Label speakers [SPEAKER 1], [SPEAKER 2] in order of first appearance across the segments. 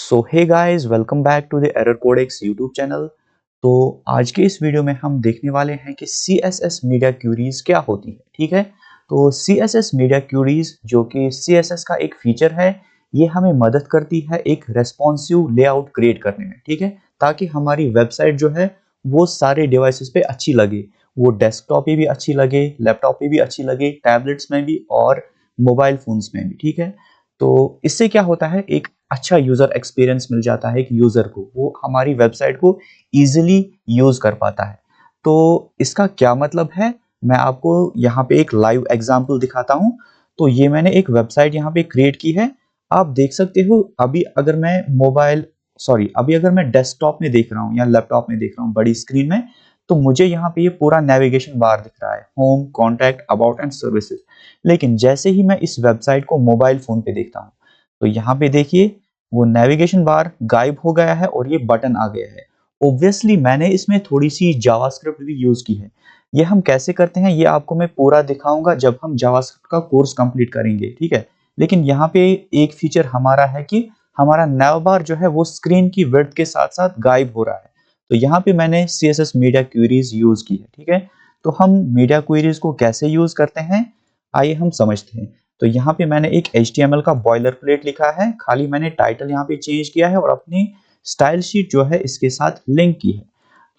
[SPEAKER 1] So hey guys, welcome back to the error codex YouTube channel. तो आज के इस वीडियो में हम देखने वाले हैं कि CSS मीडिया क्यूरीज क्या होती है। ठीक है, तो CSS मीडिया क्यूरीज जो कि CSS का एक फीचर है, ये हमें मदद करती है एक रेस्पॉन्सिव लेआउट क्रिएट करने में। ठीक है, ताकि हमारी वेबसाइट जो है वो सारे डिवाइसेस पे अच्छी लगे, वो डेस्कटॉप पे भी अच्छी लगे, लैपटॉप पे भी अच्छी लगे, टैबलेट्स में भी और मोबाइल फोन्स में भी। ठीक है, तो इससे क्या होता है, एक अच्छा यूजर एक्सपीरियंस मिल जाता है कि यूजर को वो हमारी वेबसाइट को इजीली यूज कर पाता है। तो इसका क्या मतलब है, मैं आपको यहाँ पे एक लाइव एग्जांपल दिखाता हूँ। तो ये मैंने एक वेबसाइट यहाँ पे क्रिएट की है, आप देख सकते हो। अभी अगर मैं डेस्कटॉप में देख रहा हूँ या लैपटॉप में देख रहा हूँ बड़ी स्क्रीन में, तो मुझे यहाँ पे ये पूरा नेविगेशन बार दिख रहा है, home, contact, about and services. लेकिन जैसे ही मैं इस वेबसाइट को मोबाइल फोन पे देखता हूँ, तो यहाँ पे देखिए वो नेविगेशन बार गायब हो गया है और ये बटन आ गया है। ऑब्वियसली मैंने इसमें थोड़ी सी जावास्क्रिप्ट भी यूज की है। ये हम कैसे करते हैं ये आपको मैं पूरा दिखाऊंगा जब हम जावास्क्रिप्ट का कोर्स कंप्लीट करेंगे। ठीक है, लेकिन यहाँ पे एक फीचर हमारा है कि हमारा नैव बार जो है वो स्क्रीन की विड्थ के साथ साथ गायब हो रहा है। तो यहाँ पे मैंने CSS मीडिया क्वेरीज यूज की है। ठीक है, तो हम मीडिया क्वेरीज को कैसे यूज करते हैं, आइए हम समझते हैं। तो यहाँ पे मैंने एक HTML का बॉयलर प्लेट लिखा है, खाली मैंने टाइटल यहाँ पे चेंज किया है और अपनी स्टाइल शीट जो है इसके साथ लिंक की है।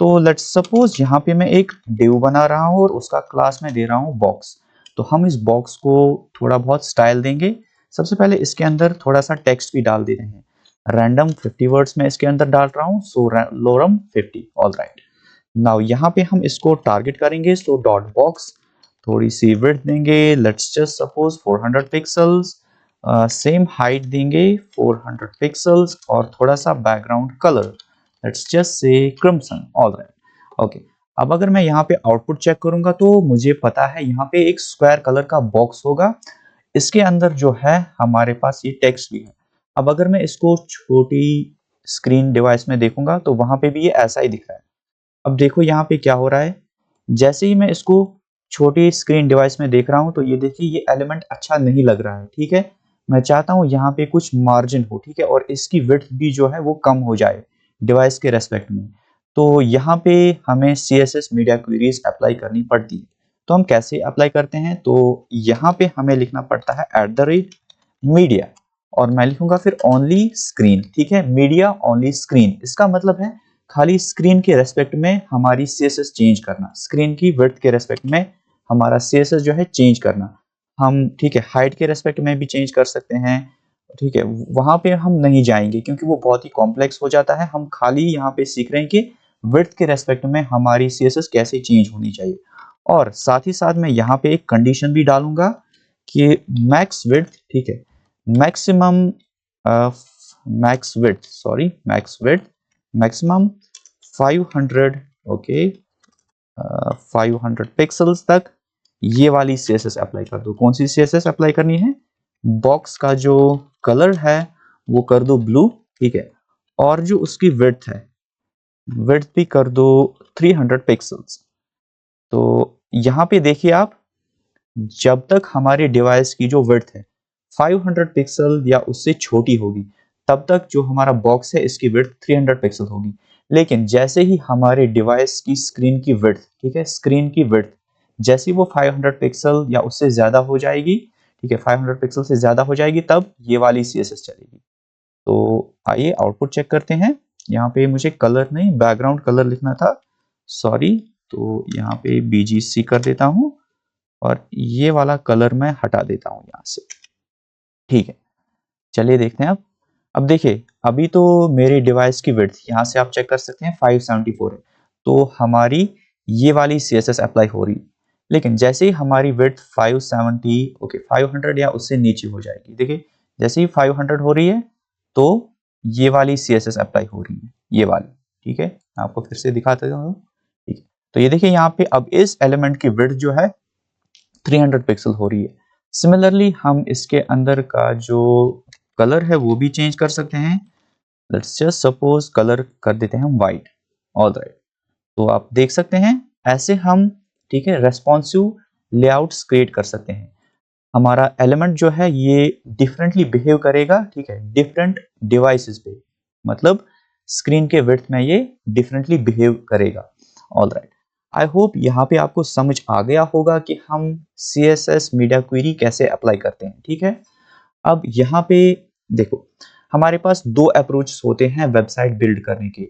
[SPEAKER 1] तो लेट्स सपोज यहाँ पे मैं एक डिव बना रहा हूँ और उसका क्लास में दे रहा हूँ बॉक्स। तो हम इस बॉक्स को थोड़ा बहुत स्टाइल देंगे। सबसे पहले इसके अंदर थोड़ा सा टेक्स्ट भी डाल देते हैं। रैंडम 50 वर्ड्स में इसके अंदर डाल रहा हूँ, सो लोरम 50। ऑल राइट, नाउ यहाँ पे हम इसको टारगेट करेंगे, सो डॉट बॉक्स, थोड़ी सी विड्थ देंगे, let's just suppose 400 pixels, same height देंगे 400 पिक्सल्स और थोड़ा सा background colour, let's just say crimson. All right, okay. अब अगर मैं यहाँ पे आउटपुट चेक करूंगा तो मुझे पता है यहाँ पे एक स्क्वायर कलर का बॉक्स होगा, इसके अंदर जो है हमारे पास ये टेक्स्ट भी है। अब अगर मैं इसको छोटी स्क्रीन डिवाइस में देखूंगा तो वहां पे भी ये ऐसा ही दिख रहा है। अब देखो यहाँ पे क्या हो रहा है, जैसे ही मैं इसको छोटी स्क्रीन डिवाइस में देख रहा हूँ तो ये देखिए ये एलिमेंट अच्छा नहीं लग रहा है। ठीक है, मैं चाहता हूँ यहाँ पे कुछ मार्जिन हो। ठीक है, और इसकी विड्थ भी जो है वो कम हो जाए डिवाइस के रेस्पेक्ट में। तो यहाँ पे हमें CSS मीडिया क्वेरीज अप्लाई करनी पड़ती है। तो हम कैसे अप्लाई करते हैं, तो यहाँ पे हमें लिखना पड़ता है @मीडिया और मैं लिखूंगा फिर ओनली स्क्रीन। ठीक है, मीडिया ओनली स्क्रीन, इसका मतलब है खाली स्क्रीन के रेस्पेक्ट में हमारी CSS चेंज करना, स्क्रीन की विड्थ के रेस्पेक्ट में हमारा CSS जो है चेंज करना। हम ठीक है हाइट के रेस्पेक्ट में भी चेंज कर सकते हैं। ठीक है, वहां पे हम नहीं जाएंगे क्योंकि वो बहुत ही कॉम्प्लेक्स हो जाता है। हम खाली यहाँ पे सीख रहे हैं कि विड्थ के रेस्पेक्ट में हमारी CSS कैसे चेंज होनी चाहिए। और साथ ही साथ मैं यहाँ पे एक कंडीशन भी डालूंगा कि मैक्स विड्थ, ठीक है, maximum max width maximum 500, okay, 500 pixels तक ये वाली CSS अप्लाई कर दो। कौन सी CSS अप्लाई करनी है, बॉक्स का जो कलर है वो कर दो ब्लू। ठीक है, और जो उसकी विड्थ है, विड्थ भी कर दो 300 पिक्सल्स। तो यहाँ पे देखिए आप, जब तक हमारे डिवाइस की जो विड्थ है 500 पिक्सल या उससे छोटी होगी, तब तक जो हमारा बॉक्स है इसकी विड्थ 300 पिक्सल होगी। लेकिन जैसे ही हमारे डिवाइस की स्क्रीन की विड्थ, ठीक है, स्क्रीन की विड्थ जैसे ही वो 500 पिक्सल या उससे ज्यादा हो जाएगी, ठीक है, 500 पिक्सल से ज्यादा हो जाएगी, तब ये वाली CSS चलेगी। तो आइए आउटपुट चेक करते हैं। यहाँ पे मुझे कलर नहीं, बैकग्राउंड कलर लिखना था, सॉरी। तो यहाँ पे BGC कर देता हूँ और ये वाला कलर मैं हटा देता हूँ यहाँ से। ठीक है, चलिए देखते हैं। अब देखिए, अभी तो मेरे डिवाइस की विड्थ यहाँ से आप चेक कर सकते हैं 574 है, तो हमारी ये वाली CSS अप्लाई हो रही है। लेकिन जैसे ही हमारी विड्थ 570, ओके, 500 या उससे नीचे हो जाएगी, देखिए जैसे ही 500 हो रही है तो ये वाली CSS अप्लाई हो रही है, ये वाली। ठीक है, आपको फिर से दिखाता हूँ। ठीक है, तो ये देखिए यहाँ पे अब इस एलिमेंट की विड्थ जो है 300 पिक्सल हो रही है। सिमिलरली हम इसके अंदर का जो कलर है वो भी चेंज कर सकते हैं। लेट्स जस्ट सपोज कलर कर देते हैं हम व्हाइट। ऑल राइट, तो आप देख सकते हैं ऐसे हम, ठीक है, रेस्पॉन्सिव लेआउट्स क्रिएट कर सकते हैं। हमारा एलिमेंट जो है ये डिफरेंटली बिहेव करेगा, ठीक है, डिफरेंट डिवाइसेस पे। मतलब स्क्रीन के विड्थ में ये डिफरेंटली बिहेव करेगा। ऑल राइट, आई होप यहाँ पे आपको समझ आ गया होगा कि हम CSS मीडिया क्वेरी कैसे अप्लाई करते हैं। ठीक है, अब यहाँ पे देखो, हमारे पास दो अप्रोच होते हैं वेबसाइट बिल्ड करने के।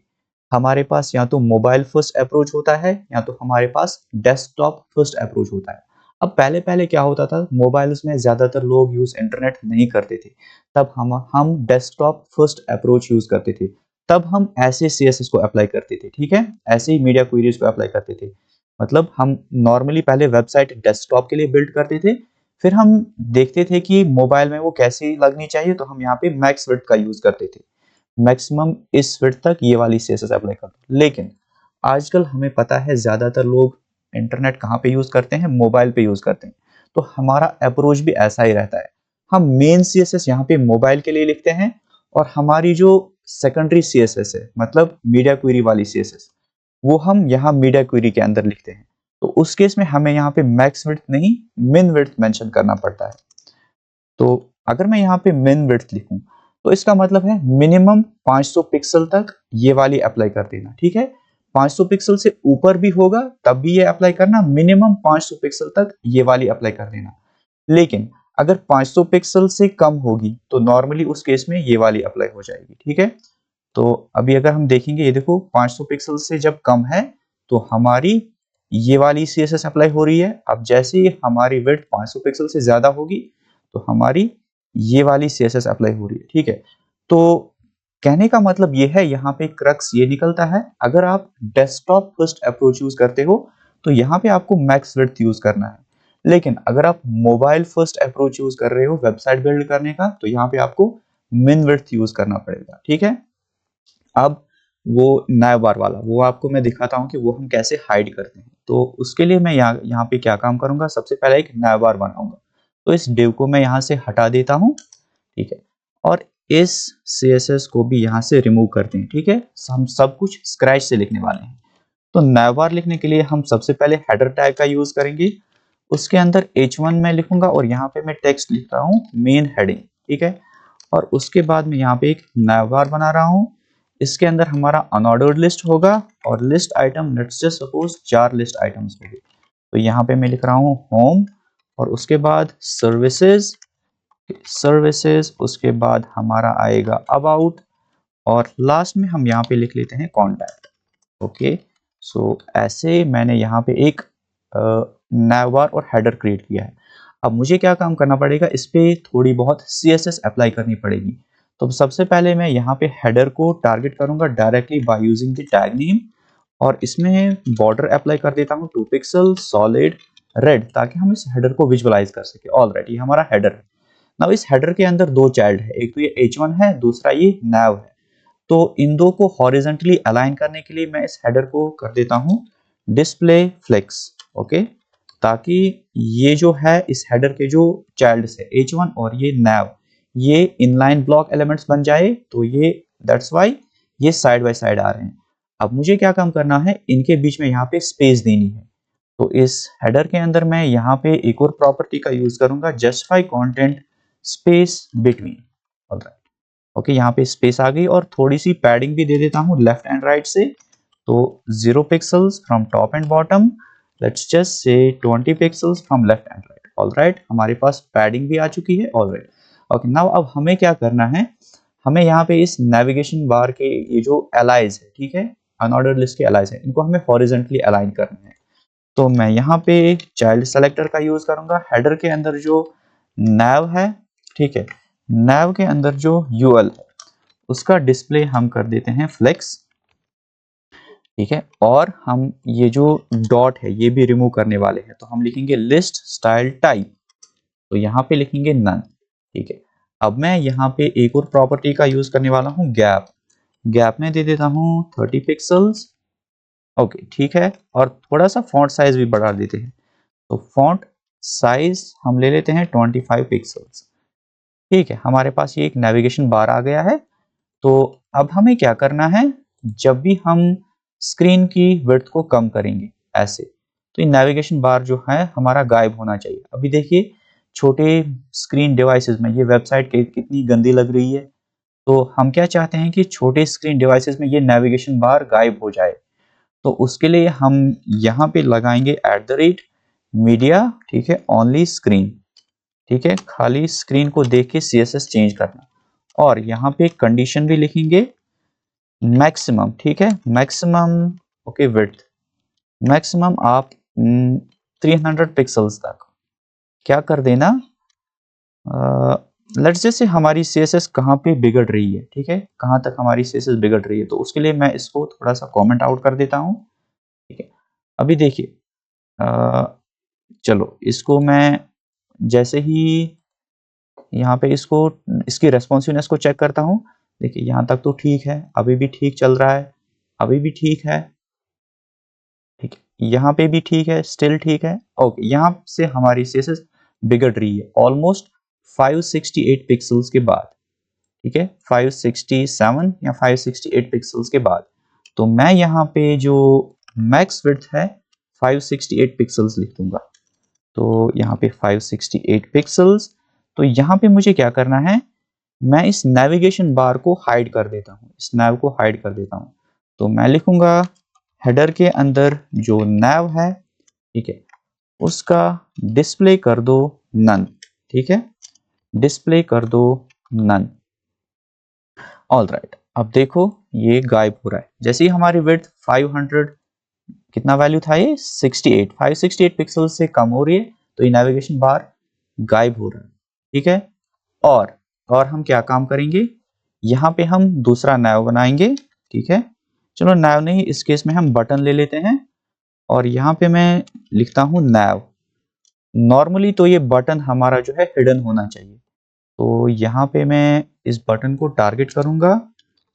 [SPEAKER 1] हमारे पास या तो मोबाइल फर्स्ट अप्रोच होता है या तो हमारे पास डेस्कटॉप फर्स्ट अप्रोच होता है। अब पहले पहले क्या होता था, मोबाइल्स में ज्यादातर लोग यूज इंटरनेट नहीं करते थे, तब हम डेस्कटॉप फर्स्ट अप्रोच यूज करते थे। तब हम ऐसे CSS को अप्लाई करते थे, ठीक है, ऐसे ही मीडिया क्वेरीज को अप्लाई करते थे। मतलब हम नॉर्मली पहले वेबसाइट डेस्कटॉप के लिए बिल्ड करते थे, फिर हम देखते थे कि मोबाइल में वो कैसी लगनी चाहिए, तो हम यहाँ पे मैक्स विड्थ का यूज करते थे, मैक्सिमम इस विड्थ तक ये वाली CSS अप्लाई करते। लेकिन आजकल हमें पता है ज्यादातर लोग इंटरनेट कहाँ पे यूज करते हैं, मोबाइल पे यूज करते हैं, तो हमारा अप्रोच भी ऐसा ही रहता है। हम मेन CSS यहाँ पे मोबाइल के लिए लिखते हैं, और हमारी जो सेकेंडरी CSS है, मतलब मीडिया क्वेरी वाली CSS, वो हम यहाँ मीडिया क्वेरी के अंदर लिखते हैं। तो उस केस में हमें यहाँ पे मैक्स विड्थ नहीं, मिन विड्थ मेंशन करना पड़ता है। तो अगर मैं यहाँ पे मिन विड्थ लिखूं, तो इसका मतलब है मिनिमम 500 पिक्सल तक ये वाली अप्लाई कर देना। ठीक है, 500 पिक्सल से ऊपर भी होगा तब भी ये अप्लाई करना, मिनिमम 500 पिक्सल तक ये वाली अप्लाई कर देना। लेकिन अगर 500 पिक्सल से कम होगी तो नॉर्मली उस केस में ये वाली अप्लाई हो जाएगी। ठीक है, तो अभी अगर हम देखेंगे, ये देखो 500 पिक्सल से जब कम है तो हमारी ये वाली CSS अप्लाई हो रही है। अब जैसे ही हमारी विड्थ 500 पिक्सल से ज्यादा होगी तो हमारी ये वाली CSS अप्लाई हो रही है। ठीक है, तो कहने का मतलब ये है, यहाँ पे क्रक्स ये निकलता है, अगर आप डेस्कटॉप फर्स्ट अप्रोच यूज करते हो तो यहाँ पे आपको मैक्स विड्थ यूज करना है। लेकिन अगर आप मोबाइल फर्स्ट अप्रोच यूज कर रहे हो वेबसाइट बिल्ड करने का, तो यहाँ पे आपको मिन विड्थ यूज करना पड़ेगा। ठीक है, अब वो नैव बार वाला, वो आपको मैं दिखाता हूँ कि वो हम कैसे हाइड करते हैं। तो उसके लिए मैं यहाँ पे क्या काम करूंगा, सबसे पहले एक नैव बार बनाऊंगा। तो इस डिव को मैं यहाँ से हटा देता हूँ। ठीक है, और इस CSS को भी यहाँ से रिमूव करते हैं। ठीक है, हम सब कुछ स्क्रैच से लिखने वाले हैं। तो नैव बार लिखने के लिए हम सबसे पहले हेडर टैग का यूज करेंगे। उसके अंदर H1 में लिखूंगा और यहाँ पे मैं टेक्स्ट लिख रहा हूँ मेन हेडिंग। ठीक है, और उसके बाद में यहाँ पे एक नैव बार बना रहा हूँ। इसके अंदर हमारा अनऑर्डर्ड लिस्ट होगा और list item, let's just suppose 4 list items होंगे। तो यहाँ पे मैं लिख रहा हूँ होम, और उसके बाद सर्विसेज, उसके बाद हमारा आएगा अबाउट, और लास्ट में हम यहाँ पे लिख लेते हैं कॉन्टैक्ट। ओके, सो ऐसे मैंने यहाँ पे एक नैव बार और हेडर क्रिएट किया है। अब मुझे क्या काम करना पड़ेगा, इस पे थोड़ी बहुत CSS अप्लाई करनी पड़ेगी। तो सबसे पहले मैं यहाँ पे हेडर को टारगेट करूंगा directly by using the tag name, और इसमें बॉर्डर अप्लाई कर देता हूँ 2 पिक्सल सॉलिड रेड, ताकि हम इस हेडर को विजुअलाइज कर सके। ऑलराइट, ये हमारा हेडर है। नाउ इस हेडर के अंदर दो चाइल्ड है, एक तो ये H1 है, दूसरा ये nav है। तो इन दो को हॉरिजॉन्टली अलाइन करने के लिए मैं इस हेडर को कर देता हूँ डिस्प्ले फ्लेक्स। ओके, ताकि ये जो है इस हेडर के जो चाइल्ड्स है H1 और ये nav, ये इनलाइन ब्लॉक एलिमेंट्स बन जाए, तो ये दैट्स वाई ये साइड बाय साइड आ रहे हैं। अब मुझे क्या काम करना है, इनके बीच में यहाँ पे स्पेस देनी है। तो इस हेडर के अंदर मैं यहाँ पे एक और प्रॉपर्टी का यूज करूंगा, justify content space between. Alright, okay, यहाँ पे स्पेस आ गई, और थोड़ी सी पैडिंग भी दे देता हूँ लेफ्ट एंड राइट से। तो 0 pixels from top and bottom, let's just say 20 pixels from left and right. Alright, हमारे पास पैडिंग भी आ चुकी है। ऑलराइट, ओके, नाउ अब हमें क्या करना है, हमें यहाँ पे इस नेविगेशन बार के ये जो एलाइज है, ठीक है, अनऑर्डर्ड लिस्ट के एलाइज है, इनको हमें हॉरिजॉन्टली अलाइन करना है। तो मैं यहाँ पे चाइल्ड सेलेक्टर का यूज करूंगा। हेडर के अंदर जो nav है, ठीक है, nav के अंदर जो UL है उसका डिस्प्ले हम कर देते हैं फ्लेक्स। ठीक है, और हम ये जो डॉट है ये भी रिमूव करने वाले हैं, तो हम लिखेंगे लिस्ट स्टाइल टाइप, तो यहाँ पे लिखेंगे नन। ठीक है, अब मैं यहाँ पे एक और प्रॉपर्टी का यूज करने वाला हूँ गैप। गैप में दे देता हूँ 30 पिक्सल्स। ओके, ठीक है, और थोड़ा सा फॉन्ट साइज भी बढ़ा देते हैं। तो फॉन्ट साइज हम ले लेते हैं 25 पिक्सल्स। ठीक है, हमारे पास ये एक नेविगेशन बार आ गया है। तो अब हमें क्या करना है, जब भी हम स्क्रीन की विड्थ को कम करेंगे ऐसे, तो ये नेविगेशन बार जो है हमारा गायब होना चाहिए। अभी देखिए छोटे स्क्रीन डिवाइसेस में ये वेबसाइट कितनी गंदी लग रही है। तो हम क्या चाहते हैं कि छोटे स्क्रीन डिवाइसेस में ये नेविगेशन बार गायब हो जाए। तो उसके लिए हम यहाँ पे लगाएंगे @media, ठीक है, ओनली स्क्रीन, ठीक है, खाली स्क्रीन को देख के CSS चेंज करना। और यहाँ पे कंडीशन भी लिखेंगे मैक्सिमम, ठीक है, मैक्सिमम, ओके, विड्थ मैक्सिमम आप 300 पिक्सल्स तक क्या कर देना। लेट्स जैसे हमारी CSS कहाँ पे बिगड़ रही है, ठीक है, कहाँ तक हमारी CSS बिगड़ रही है, तो उसके लिए मैं इसको थोड़ा सा कमेंट आउट कर देता हूँ, ठीक है। अभी देखिए, चलो इसको मैं जैसे ही यहाँ पे इसको इसकी रेस्पॉन्सिवनेस को चेक करता हूँ। देखिए यहाँ तक तो ठीक है, अभी भी ठीक चल रहा है, अभी भी ठीक है, ठीक है, यहाँ पे भी ठीक है, स्टिल ठीक है। ओके, यहाँ से हमारी CSS बिगड़ रही है ऑलमोस्ट 568 पिक्सल्स के बाद, ठीक है, 567 या 568 पिक्सल्स के बाद। तो मैं यहाँ पे जो मैक्स विड्थ है 568 पिक्सल्स लिख दूंगा। तो यहाँ पे 568 पिक्सल्स। तो यहाँ पे मुझे क्या करना है, मैं इस नेविगेशन बार को हाइड कर देता हूँ, इस नैव को हाइड कर देता हूँ। तो मैं लिखूंगा हेडर के अंदर जो नैव है, ठीक है, उसका डिस्प्ले कर दो नन, ठीक है, डिस्प्ले कर दो नन। ऑल राइट, अब देखो ये गायब हो रहा है। जैसे ही हमारी विड्थ 500, कितना वैल्यू था ये 68, 568 पिक्सल से कम हो रही है, तो ये नेविगेशन बार गायब हो रहा है, ठीक है। और हम क्या काम करेंगे, यहाँ पे हम दूसरा नैव बनाएंगे, ठीक है। चलो नैव नहीं, इस केस में हम बटन ले लेते हैं और यहाँ पे मैं लिखता हूँ नैव। नॉर्मली तो ये बटन हमारा जो है हिडन होना चाहिए, तो यहाँ पे मैं इस बटन को टारगेट करूंगा,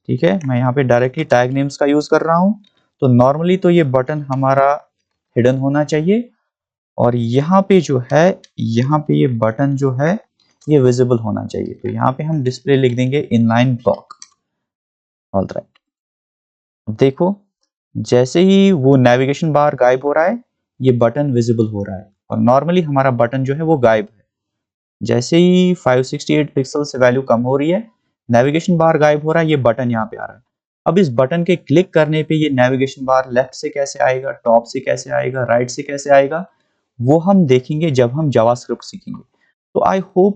[SPEAKER 1] ठीक है। मैं यहाँ पे डायरेक्टली टैग नेम्स का यूज कर रहा हूँ। तो नॉर्मली तो ये बटन हमारा हिडन होना चाहिए और यहाँ पे जो है, यहाँ पे ये बटन जो है ये विजिबल होना चाहिए। तो यहाँ पे हम डिस्प्ले लिख देंगे इनलाइन ब्लॉक। ऑल राइट, अब देखो जैसे ही वो नेविगेशन बार गायब हो रहा है, ये बटन विजिबल हो रहा है और नॉर्मली हमारा बटन जो है वो गायब है। जैसे ही 568 पिक्सल से वैल्यू कम हो रही है, नेविगेशन बार गायब हो रहा है, ये बटन यहाँ पे आ रहा है। अब इस बटन के क्लिक करने पे ये नेविगेशन बार लेफ्ट से कैसे आएगा, टॉप से कैसे आएगा, राइट से कैसे आएगा, वो हम देखेंगे जब हम जावास्क्रिप्ट सीखेंगे। तो आई होप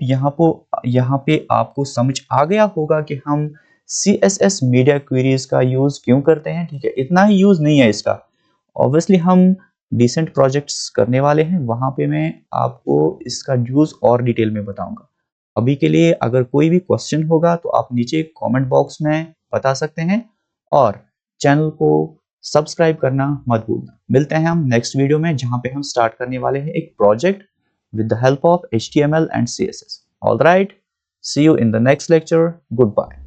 [SPEAKER 1] यहाँ पे आपको समझ आ गया होगा कि हम CSS मीडिया क्वेरीज का यूज क्यों करते हैं, ठीक है। इतना ही यूज नहीं है इसका, ऑब्वियसली हम डिसेंट प्रोजेक्ट्स करने वाले हैं, वहां पे मैं आपको इसका यूज और डिटेल में बताऊंगा। अभी के लिए अगर कोई भी क्वेश्चन होगा तो आप नीचे कमेंट बॉक्स में बता सकते हैं और चैनल को सब्सक्राइब करना मत भूलना। मिलते हैं हम नेक्स्ट वीडियो में, जहां पे हम स्टार्ट करने वाले हैं एक project with the help of HTML and CSS. All right, see you in the next lecture. Goodbye.